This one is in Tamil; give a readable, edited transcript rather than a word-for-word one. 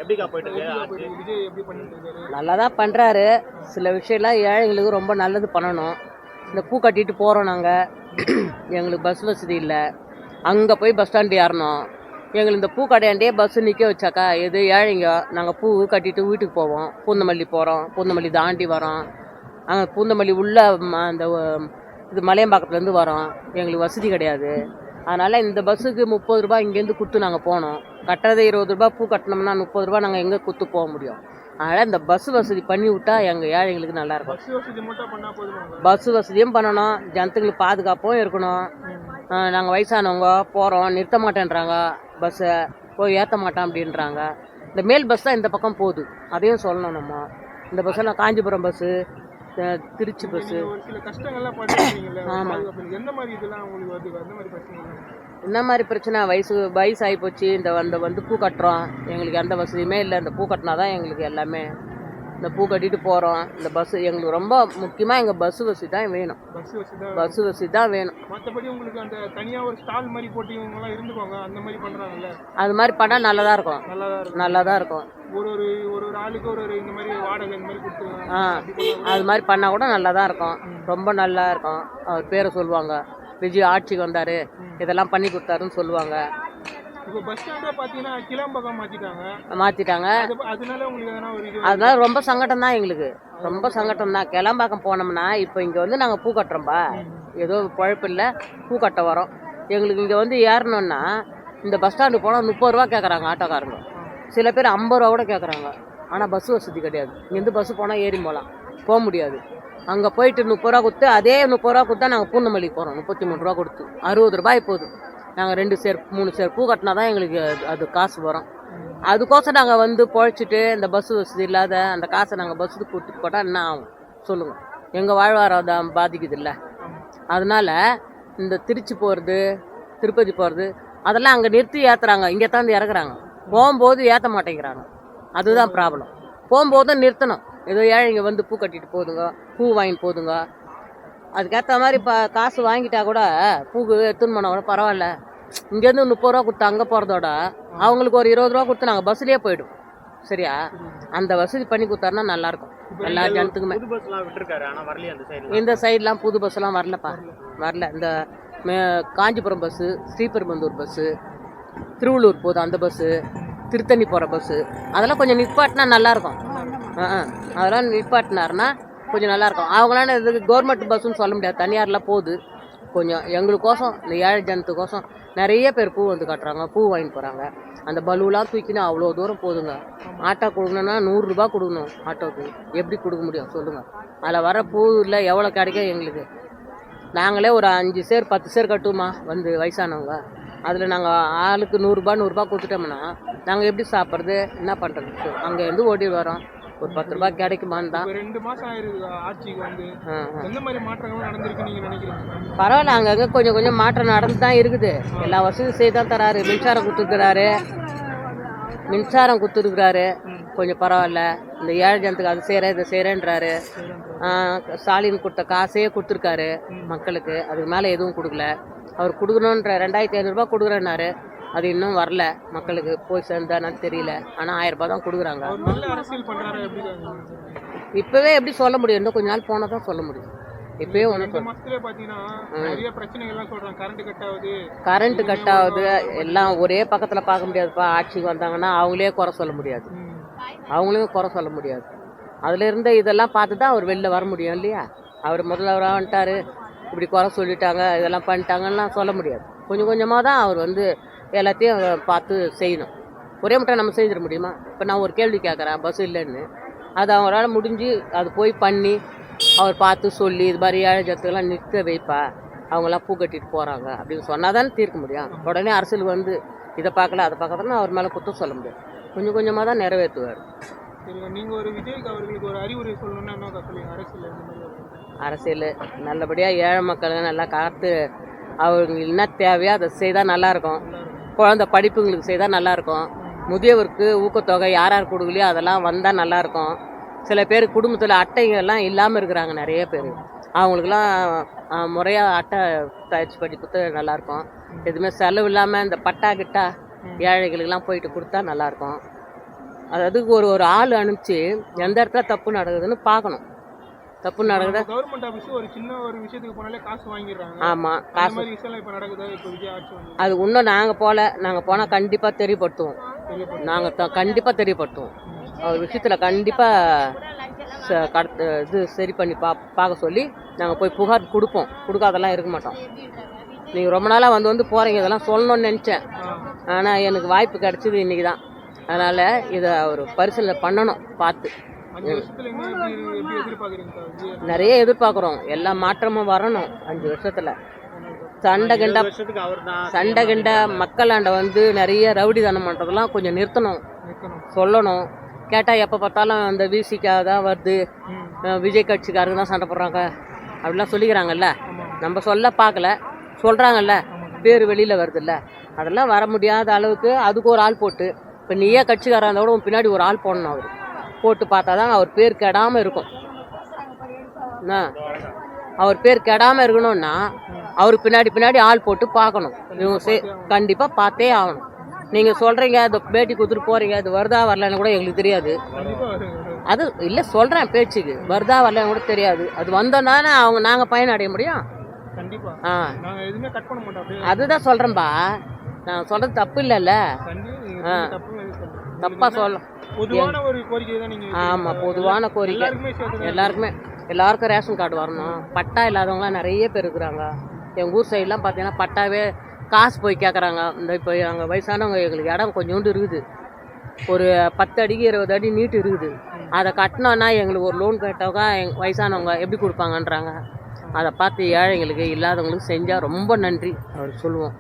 எப்படிக்கா போயிட்டு இருக்கு விஜய் எப்படி பண்ணிட்டு இருக்காரு? நல்லா தான் பண்ணுறாரு. சில விஷயம்லாம் ஏழைங்களுக்கு ரொம்ப நல்லது பண்ணணும். இந்த பூ கட்டிட்டு போகிறோம் நாங்கள், எங்களுக்கு பஸ் வசதி இல்லை. அங்கே போய் பஸ் ஸ்டாண்டு ஏறணும். எங்களுக்கு இந்த பூ கடையாண்டே பஸ்ஸு நிற்க வச்சாக்கா எது ஏழைங்க நாங்கள் பூ கட்டிட்டு வீட்டுக்கு போவோம். பூந்தமல்லி போகிறோம், பூந்தமல்லி தாண்டி வரோம். அங்கே பூந்தமல்லி உள்ள அந்த இது மலையம்பாக்கத்துலேருந்து வரோம். எங்களுக்கு வசதி கிடையாது. அதனால் இந்த பஸ்ஸுக்கு 30 ரூபா இங்கேருந்து கொடுத்து நாங்கள் போனோம். கட்டுறதே 20 ரூபா, பூ கட்டினோம்னா 30 ரூபா நாங்கள் எங்கே கொடுத்து போக முடியும்? அதனால் இந்த பஸ் வசதி பண்ணி விட்டா எங்கள் ஏழைங்களுக்கு நல்லாயிருக்கும். பஸ் வசதி மட்டும் பண்ணா போதுமாங்க? பஸ் வசதியும் பண்ணணும், ஜனத்துங்களுக்கு பாதுகாப்பும் இருக்கணும். நாங்கள் வயசானவங்க போகிறோம், நிறுத்த மாட்டேன்றாங்க, பஸ்ஸை போய் ஏற்ற மாட்டோம் அப்படின்றாங்க. இந்த மேல் பஸ் தான் இந்த பக்கம் போகுது, அதையும் சொல்லணும். நம்ம இந்த பஸ்ஸெல்லாம் காஞ்சிபுரம் பஸ்ஸு, திருச்சி பஸ்ஸு. ஒரு சில கஷ்டங்கள்லாம் படுறீங்கல்ல, ஆமாம். எந்த மாதிரி இதெல்லாம் உங்களுக்கு வருது? எந்த மாதிரி பிரச்சனை? என்ன மாதிரி பிரச்சனை? வயசாகி போச்சு. வந்து பூ கட்டுறோம், எங்களுக்கு எந்த வசதியுமே இல்லை. இந்த பூ கட்டினா தான் எங்களுக்கு எல்லாமே. இந்த பூ கட்டிட்டு போகிறோம். இந்த பஸ்ஸு எங்களுக்கு ரொம்ப முக்கியமாக, எங்கள் பஸ்ஸு வசதி தான் வேணும். பஸ்ஸு வசதி தான் வேணும். மற்றபடி உங்களுக்கு அந்த தனியாக ஒரு ஸ்டால் மாதிரி போட்டு இவங்கெல்லாம் இருந்துக்கோங்க, அந்த மாதிரி பண்ணுறாங்கல்ல, அது மாதிரி பண்ணால் நல்லதாக இருக்கும். நல்லா தான் இருக்கும். ஒரு ஆளுக்கு ஒரு இந்த மாதிரி வாடகை இந்த மாதிரி கொடுத்துருவாங்க. அது மாதிரி பண்ணால் கூட நல்லா தான் இருக்கும். ரொம்ப நல்லா இருக்கும். அவர் பேரை சொல்லுவாங்க, விஜய் ஆட்சிக்கு வந்தார், இதெல்லாம் பண்ணி கொடுத்தாருன்னு சொல்லுவாங்க. இப்போ பஸ் ஸ்டாண்டே பார்த்தீங்கன்னா கிளம்பகம் மாற்றிட்டாங்க. அதனால உங்களுக்கு எதனா ஒரு இது? அதனால ரொம்ப சங்கடம் தான் எங்களுக்கு, ரொம்ப சங்கடம் தான். கிளம்பாக்கம் போனோம்னா இப்போ இங்கே வந்து நாங்கள் பூ கட்டுறோம்பா, ஏதோ பழப்பு இல்லை, பூ கட்ட வரோம். எங்களுக்கு இங்கே வந்து ஏறணுன்னா இந்த பஸ் ஸ்டாண்டு போனால் 30 ரூபா கேட்குறாங்க ஆட்டோக்காரங்க. சில பேர் 50 ரூபா கூட கேட்குறாங்க. ஆனால் பஸ் வசதி கிடையாது. இங்கேருந்து பஸ்ஸு போனால் ஏறி போக முடியாது. அங்கே போயிட்டு 30 ரூபா கொடுத்து, அதே 30 ரூபா கொடுத்தா நாங்கள் பூந்தமல்லிக்கு போகிறோம். 33 ரூபா கொடுத்து 60 ரூபாய் போகுது. நாங்கள் 2 சேர் 3 சேர் பூ கட்டினா தான் எங்களுக்கு அது காசு வரும். அதுக்கோசம் நாங்கள் வந்து பொழைச்சிட்டு இந்த பஸ்ஸு வசதி இல்லாத அந்த காசை நாங்கள் பஸ்ஸுக்கு கொடுத்துட்டு போட்டால் என்ன ஆகும் சொல்லுங்கள்? எங்கள் வாழ்வாதாரம் பாதிக்குது இல்லை. அதனால் இந்த திருச்சி போகிறது, திருப்பதி போகிறது, அதெல்லாம் அங்கே நிறுத்தி ஏற்றுறாங்க, இங்கே தான் இறக்குறாங்க. போகும்போது ஏற்ற மாட்டேங்கிறாங்க. அதுதான் ப்ராப்ளம். போகும்போது நிறுத்தணும். ஏதோ ஏழைங்க வந்து பூ கட்டிட்டு போதுங்க, பூ வாங்கிட்டு போதுங்க. அதுக்கேற்ற மாதிரி காசு வாங்கிட்டா கூட பூக்கு எடுத்துன்னு போனால் கூட பரவாயில்ல. இங்கேருந்து 30 ரூபா கொடுத்து அங்கே போகிறதோட அவங்களுக்கு ஒரு 20 ரூபா கொடுத்து நாங்கள் பஸ்லேயே போய்டும். சரியா? அந்த வசதி பண்ணி கொடுத்தாருன்னா நல்லாயிருக்கும் எல்லா ஜனத்துக்குமே. இந்த சைட்லாம் புது பஸ்ஸெல்லாம் வரலப்பா, வரல. இந்த காஞ்சிபுரம் பஸ்ஸு, ஸ்ரீபெரும்பந்தூர் பஸ்ஸு, திருவள்ளூர் போகுது அந்த பஸ்ஸு, திருத்தணி போகிற பஸ்ஸு, அதெல்லாம் கொஞ்சம் நிப்பாட்டினா நல்லாயிருக்கும். அதெல்லாம் நிப்பாட்டினாருன்னா கொஞ்சம் நல்லாயிருக்கும். அவங்களால இதுக்கு கவர்மெண்ட் பஸ்ஸுன்னு சொல்ல முடியாது, தனியார்லாம் போகுது. கொஞ்சம் எங்களுக்கோசம், இந்த ஏழை ஜனத்துக்கோசம் நிறைய பேர் பூ வந்து கட்டுறாங்க, பூ வாங்கிட்டு போகிறாங்க. அந்த பலூலாம் தூக்கினா அவ்வளோ தூரம் போதுங்க. ஆட்டோ கொடுக்கணுன்னா 100 ரூபா கொடுக்கணும் ஆட்டோவுக்கு. எப்படி கொடுக்க முடியும் சொல்லுங்கள்? அதில் வர பூவில் எவ்வளோ கிடைக்கும் எங்களுக்கு? நாங்களே ஒரு 5 சேர் 10 சேர் கட்டுவோமா வந்து வயசானவங்க. அதில் நாங்கள் ஆளுக்கு 100 ரூபா கொடுத்துட்டோம்னா நாங்கள் எப்படி சாப்பிட்றது? என்ன பண்ணுறது? அங்கேருந்து ஓடி வரோம். ஒரு 10 ரூபாய் கிடைக்குமான்னு தான். 2 மாதம் ஆயிருக்கு ஆட்சிக்கு வந்து. எந்த மாதிரி மாற்றங்கள் நடந்திருக்கு நீங்கள் நினைக்கிறீங்க? பரவாயில்ல, அங்கங்கே கொஞ்சம் மாற்றம் நடந்து தான் இருக்குது. எல்லா வசதியும் செய்து தான் தராரு. மின்சாரம் கொடுத்துருக்குறாரு. கொஞ்சம் பரவாயில்ல. இந்த ஏழை ஜனத்துக்கு அது செய்கிறேன் இதை செய்கிறேன்றாரு. ஸ்டாலின் கொடுத்த காசே கொடுத்துருக்காரு மக்களுக்கு. அதுக்கு மேலே எதுவும் கொடுக்கல. அவர் கொடுக்கணுன்ற 2500 ரூபா கொடுக்குறேன்னாரு. அது இன்னும் வரல, மக்களுக்கு போய் சேர்ந்தானு தெரியல. ஆனால் 1000 ரூபாய் தான் கொடுக்குறாங்க. இப்போவே எப்படி சொல்ல முடியும்? இன்னும் கொஞ்ச நாள் போனால் தான் சொல்ல முடியும். இப்போயே கரண்ட் கட் ஆகுது. எல்லாம் ஒரே பக்கத்தில் பார்க்க முடியாதுப்பா. ஆட்சிக்கு வந்தாங்கன்னா அவங்களே குறை சொல்ல முடியாது, அவங்களையும் குறை சொல்ல முடியாது. அதில் இருந்த இதெல்லாம் பார்த்து தான் அவர் வெளில வர முடியும் இல்லையா? அவர் முதல்வராக வந்துட்டார், இப்படி குறை சொல்லிட்டாங்க, இதெல்லாம் பண்ணிட்டாங்கன்னா சொல்ல முடியாது. கொஞ்சம் கொஞ்சமாக தான் அவர் வந்து எல்லாத்தையும் பார்த்து செய்யணும். ஒரே மட்டும் நம்ம செஞ்சிட முடியுமா? இப்போ நான் ஒரு கேள்வி கேட்குறேன் பஸ் இல்லைன்னு, அது அவரால் முடிஞ்சு அது போய் பண்ணி அவர் பார்த்து சொல்லி இது மாதிரி ஏழை ஜனத்துக்கெல்லாம் நிற்க வைப்பா, அவங்களாம் பூ கட்டிட்டு போகிறாங்க அப்படின்னு சொன்னால் தானே தீர்க்க முடியும். உடனே அரசியல் வந்து இதை பார்க்கல அதை பார்க்கறதுன்னு அவர் மேலே குற்றம் சொல்ல முடியாது. கொஞ்சம் கொஞ்சமாக தான் நிறைவேற்றுவார். நீங்கள் ஒரு விஜய்க்கு அவர்களுக்கு ஒரு அறிவுரை சொல்லணும்னா என்ன சொல்லுங்க? அரசியல் நல்லபடியாக ஏழை மக்களுங்க நல்லா காத்து அவங்களுக்கு என்ன தேவையோ அதை செய்தால் நல்லாயிருக்கும். குழந்தை படிப்புங்களுக்கு செய்தால் நல்லாயிருக்கும். முதியவருக்கு ஊக்கத்தொகை யார் யார் கொடுக்கலையோ அதெல்லாம் வந்தால் நல்லாயிருக்கும். சில பேர் குடும்பத்தில் அட்டைங்கள்லாம் இல்லாமல் இருக்கிறாங்க நிறைய பேர். அவங்களுக்கெல்லாம் முறையாக அட்டை தயாரிச்சு பண்ணி கொடுத்தா நல்லாயிருக்கும். எதுவுமே செலவு இல்லாமல் இந்த பட்டா கிட்டா ஏழைகளுக்கெல்லாம் போயிட்டு கொடுத்தா நல்லாயிருக்கும். அதாவது ஒரு ஆள் அனுப்பிச்சு எந்த இடத்துல தப்பு நடக்குதுன்னு பார்க்கணும். தப்பு நடக்குதா? கவர்மெண்ட் ஆபீஸ் ஒரு சின்ன ஒரு விஷயத்துக்கு போனாலே காசு வாங்கிடுறாங்க. ஆமாம், அந்த காசு. மாதிரி விஷயம் இப்போ நடக்குதா? இப்போ விஜய் ஆட்சி வந்து அது இன்னும் நாங்கள் போனால் கண்டிப்பாக தெரியப்படுத்துவோம். நாங்கள் கண்டிப்பாக தெரியப்படுத்துவோம். அவர் விஷயத்தில் கண்டிப்பாக இது சரி பண்ணி பார்க்க சொல்லி நாங்கள் போய் புகார் கொடுப்போம். கொடுக்காதெல்லாம் இருக்க மாட்டோம். நீங்கள் ரொம்ப நாளாக வந்து போகிறீங்க, இதெல்லாம் சொல்லணும்னு நினச்சேன். ஆனால் எனக்கு வாய்ப்பு கிடச்சிது இன்றைக்கி தான். அதனால் இதை ஒரு பரிசீலனை பண்ணணும் பார்த்து. 5 வருஷத்துல என்ன எப்படி எதிர்பார்க்குறீங்க சார் விஜய்? நிறைய எதிர்பார்க்குறோம். எல்லா மாற்றமும் வரணும் 5 வருஷத்தில். சண்டை கிண்ட மக்களாண்ட வந்து நிறைய ரவுடித்தனம் பண்ணுறதெல்லாம் கொஞ்சம் நிறுத்தணும், சொல்லணும். கேட்டால் எப்போ பார்த்தாலும் அந்த விசிக்காக தான் வருது, விஜய் கட்சிக்காரங்க தான் சண்டை போடுறாங்க அப்படிலாம் சொல்லிக்கிறாங்கல்ல. நம்ம சொல்ல பார்க்கல, சொல்கிறாங்கல்ல, பேர் வெளியில் வருதுல்ல. அதெல்லாம் வர முடியாத அளவுக்கு அதுக்கு ஒரு ஆள் போட்டு, இப்போ நீயே கட்சிக்காரன் இருந்தால் கூட உன் பின்னாடி ஒரு ஆள் போடணும். அவர் போட்டு பார்த்தா தான் அவர் பேர் கெடாமல் இருக்கும். என்ன, அவர் பேர் கெடாமல் இருக்கணும்னா அவருக்கு பின்னாடி ஆள் போட்டு பார்க்கணும். இவங்க கண்டிப்பாக பார்த்தே ஆகணும். நீங்கள் சொல்கிறீங்க, அதை பேட்டி கொடுத்துட்டு போகிறீங்க, அது வருதா வரலன்னு கூட எங்களுக்கு தெரியாது. அது இல்லை சொல்கிறேன், பேச்சுக்கு வருதா வரலன்னு கூட தெரியாது. அது வந்தோன்னா நாங்கள் பயன் அடைய முடியும். அதுதான் சொல்கிறேன்பா, நான் சொல்கிறது தப்பு இல்லைல்ல. தப்பாக சொல்ல ஆமாம், பொதுவான கோரிக்கை எல்லாருக்கும் ரேஷன் கார்டு வரணும். பட்டா இல்லாதவங்களாம் நிறைய பேர் இருக்கிறாங்க. எங்கள் ஊர் சைட்லாம் பார்த்தீங்கன்னா பட்டாவே காசு போய் கேட்குறாங்க. இந்த இப்போ அங்கே வயசானவங்க எங்களுக்கு இடம் கொஞ்சோண்டு இருக்குது, ஒரு 10 அடிக்கு 20 அடி நீட்டு இருக்குது. அதை கட்டினோன்னா எங்களுக்கு ஒரு லோன் கேட்டவங்க வயசானவங்க எப்படி கொடுப்பாங்கன்றாங்க. அதை பார்த்து ஏழைங்களுக்கு இல்லாதவங்களுக்கு செஞ்சால் ரொம்ப நன்றி அவர் சொல்லுவோம்.